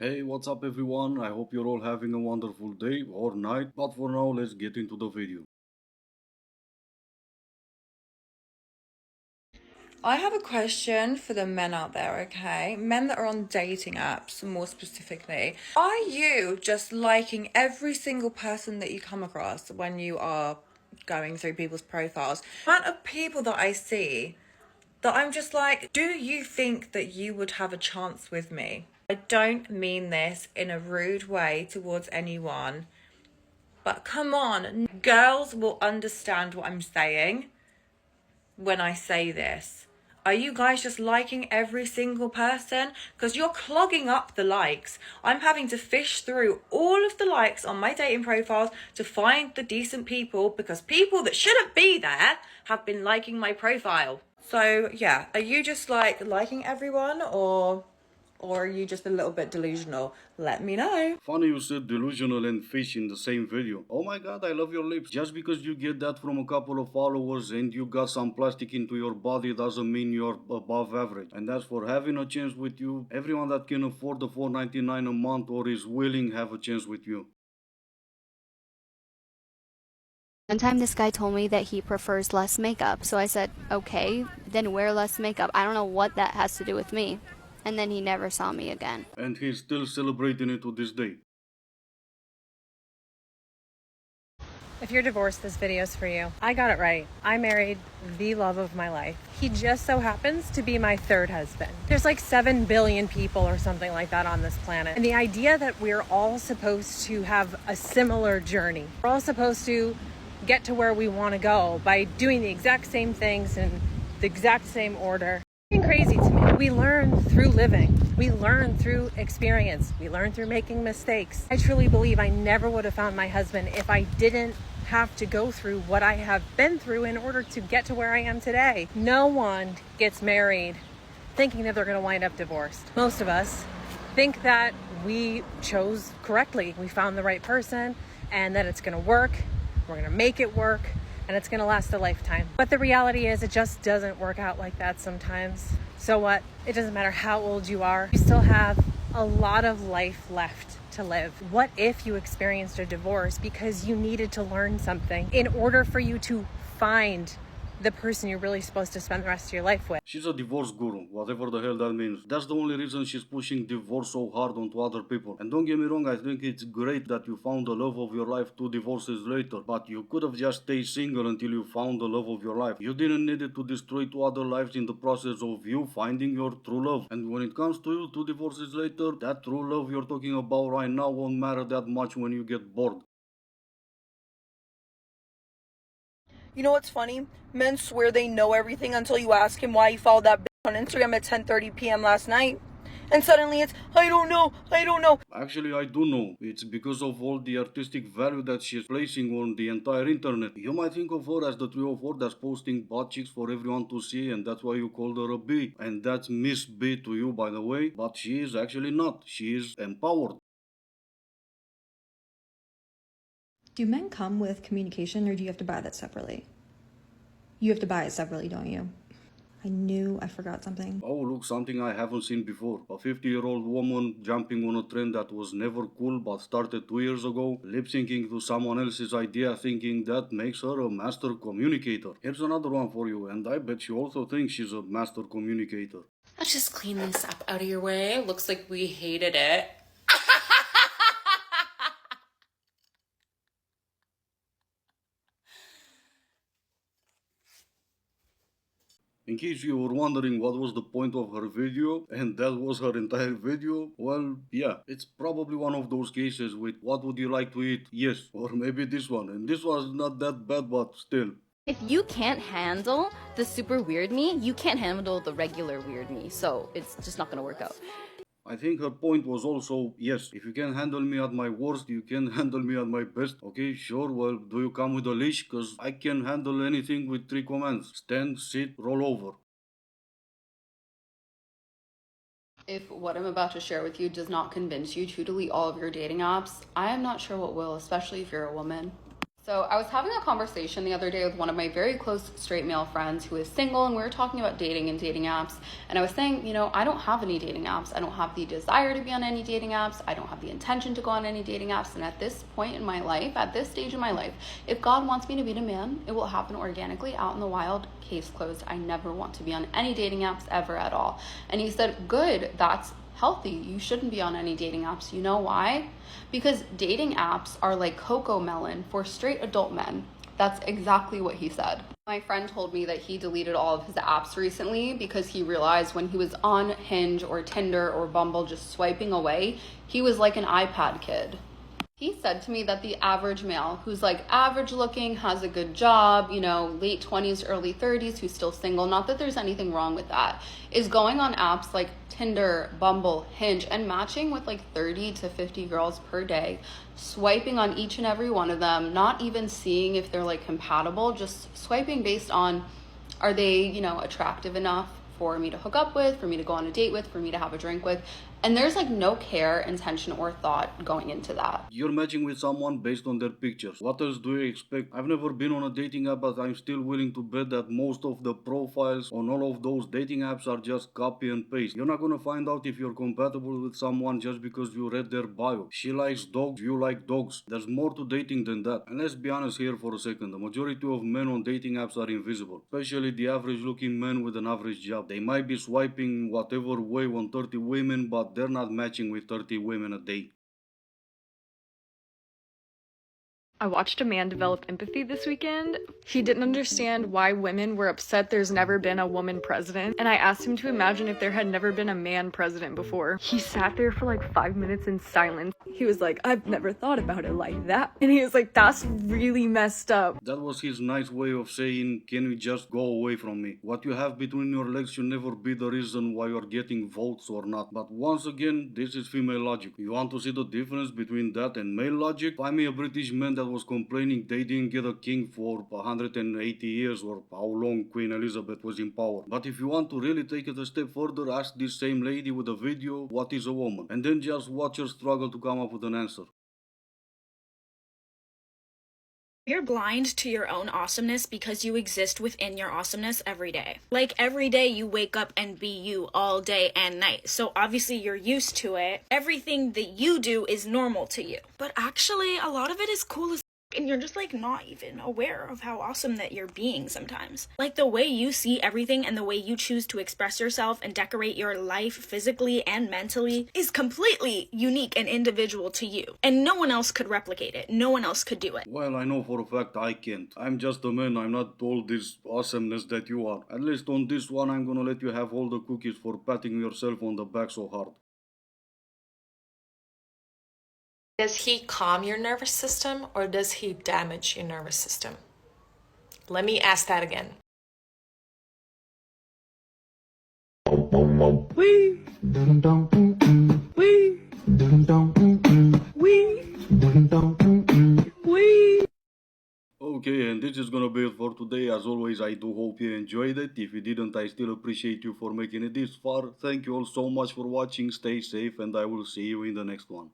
Hey, what's up everyone? I hope you're all having a wonderful day or night, but for now, let's get into the video. I have a question for the men out there, okay? Men that are on dating apps, more specifically. Are you just liking every single person that you come across when you are going through people's profiles? The amount of people that I see that I'm just like, do you think that you would have a chance with me? I don't mean this in a rude way towards anyone, but come on, girls will understand what I'm saying when I say this. Are you guys just liking every single person? Because you're clogging up the likes. I'm having to fish through all of the likes on my dating profiles to find the decent people because people that shouldn't be there have been liking my profile. So yeah, are you just like liking everyone or are you just a little bit delusional? Let me know. Funny you said delusional and fish in the same video. Oh my god, I love your lips. Just because you get that from a couple of followers and you got some plastic into your body doesn't mean you're above average. And as for having a chance with you, everyone that can afford the $4.99 a month or is willing have a chance with you. One time this guy told me that he prefers less makeup, so I said, okay, then wear less makeup. I don't know what that has to do with me. And then he never saw me again. And he's still celebrating it to this day. If you're divorced, this video's for you. I got it right. I married the love of my life. He just so happens to be my third husband. There's like 7 billion people or something like that on this planet. And the idea that we're all supposed to have a similar journey, we're all supposed to get to where we want to go by doing the exact same things in the exact same order. It's crazy to me. We learn through living. We learn through experience. We learn through making mistakes. I truly believe I never would have found my husband if I didn't have to go through what I have been through in order to get to where I am today. No one gets married thinking that they're going to wind up divorced. Most of us think that we chose correctly. We found the right person and that it's going to work. We're going to make it work and it's going to last a lifetime. But the reality is it just doesn't work out like that sometimes. So what? It doesn't matter how old you are. You still have a lot of life left to live. What if you experienced a divorce because you needed to learn something in order for you to find the person you're really supposed to spend the rest of your life with? She's a divorce guru, whatever the hell that means. That's the only reason she's pushing divorce so hard onto other people. And don't get me wrong, I think it's great that you found the love of your life 2 divorces later, but you could have just stayed single until you found the love of your life. You didn't need it to destroy 2 other lives in the process of you finding your true love. And when it comes to you 2 divorces later, that true love you're talking about right now won't matter that much when you get bored. You know what's funny? Men swear they know everything until you ask him why he followed that bitch on Instagram at 10:30 p.m. last night. And suddenly it's, I don't know, I don't know. Actually, I do know. It's because of all the artistic value that she's placing on the entire internet. You might think of her as the 304 that's posting butt cheeks for everyone to see, and that's why you called her a B. And that's Miss B to you, by the way. But she is actually not. She is empowered. Do men come with communication or do you have to buy that separately? You have to buy it separately, don't you? I knew I forgot something. Oh, look, something I haven't seen before. A 50-year-old woman jumping on a trend that was never cool but started 2 years ago, lip syncing to someone else's idea, thinking that makes her a master communicator. Here's another one for you, and I bet she also thinks she's a master communicator. Let's just clean this up out of your way. Looks like we hated it. In case you were wondering what was the point of her video, and that was her entire video, well, yeah, it's probably one of those cases with what would you like to eat? Yes, or maybe this one, and this was not that bad, but still. If you can't handle the super weird me, you can't handle the regular weird me, so it's just not gonna work out. I think her point was also, yes, if you can handle me at my worst, you can handle me at my best. Okay, sure, well, do you come with a leash? Cause I can handle anything with 3 commands. Stand, sit, roll over. If what I'm about to share with you does not convince you to delete all of your dating apps, I am not sure what will, especially if you're a woman. So I was having a conversation the other day with one of my very close straight male friends who is single, and we were talking about dating and dating apps. And I was saying, I don't have any dating apps. I don't have the desire to be on any dating apps. I don't have the intention to go on any dating apps. And at this point in my life, at this stage in my life, if God wants me to meet a man, it will happen organically out in the wild, case closed. I never want to be on any dating apps ever at all. And he said, good, that's healthy. You shouldn't be on any dating apps. You know why? Because dating apps are like cocoa melon for straight adult men. That's exactly what he said. My friend told me that he deleted all of his apps recently because he realized when he was on Hinge or Tinder or Bumble just swiping away, he was like an iPad kid. He said to me that the average male who's like average looking, has a good job, late 20s, early 30s, who's still single, not that there's anything wrong with that, is going on apps like Tinder, Bumble, Hinge, and matching with like 30 to 50 girls per day, swiping on each and every one of them, not even seeing if they're like compatible, just swiping based on, are they, attractive enough for me to hook up with, for me to go on a date with, for me to have a drink with. And there's like no care, intention, or thought going into that. You're matching with someone based on their pictures. What else do you expect? I've never been on a dating app, but I'm still willing to bet that most of the profiles on all of those dating apps are just copy and paste. You're not gonna find out if you're compatible with someone just because you read their bio. She likes dogs, you like dogs. There's more to dating than that. And let's be honest here for a second. The majority of men on dating apps are invisible, especially the average looking men with an average job. They might be swiping whatever way on 30 women, but they're not matching with 30 women a day. I watched a man develop empathy this weekend. He didn't understand why women were upset there's never been a woman president, and I asked him to imagine if there had never been a man president before. He sat there for like 5 minutes in silence. He was like, I've never thought about it like that. And he was like, that's really messed up. That was his nice way of saying, can you just go away from me? What you have between your legs should never be the reason why you're getting votes or not. But once again, this is female logic. You want to see the difference between that and male logic? Find me a British man that was complaining they didn't get a king for 180 years or how long Queen Elizabeth was in power. But if you want to really take it a step further, ask this same lady with a video, what is a woman? And then just watch her struggle to come up with an answer. You're blind to your own awesomeness because you exist within your awesomeness every day. Like every day you wake up and be you all day and night. So obviously you're used to it. Everything that you do is normal to you. But actually a lot of it is cool as and you're just like not even aware of how awesome that you're being sometimes. Like the way you see everything and the way you choose to express yourself and decorate your life physically and mentally is completely unique and individual to you. And no one else could replicate it. No one else could do it. Well, I know for a fact I can't. I'm just a man. I'm not all this awesomeness that you are. At least on this one, I'm gonna let you have all the cookies for patting yourself on the back so hard. Does he calm your nervous system or does he damage your nervous system? Let me ask that again. Okay, and this is gonna be it for today. As always, I do hope you enjoyed it. If you didn't, I still appreciate you for making it this far. Thank you all so much for watching. Stay safe, and I will see you in the next one.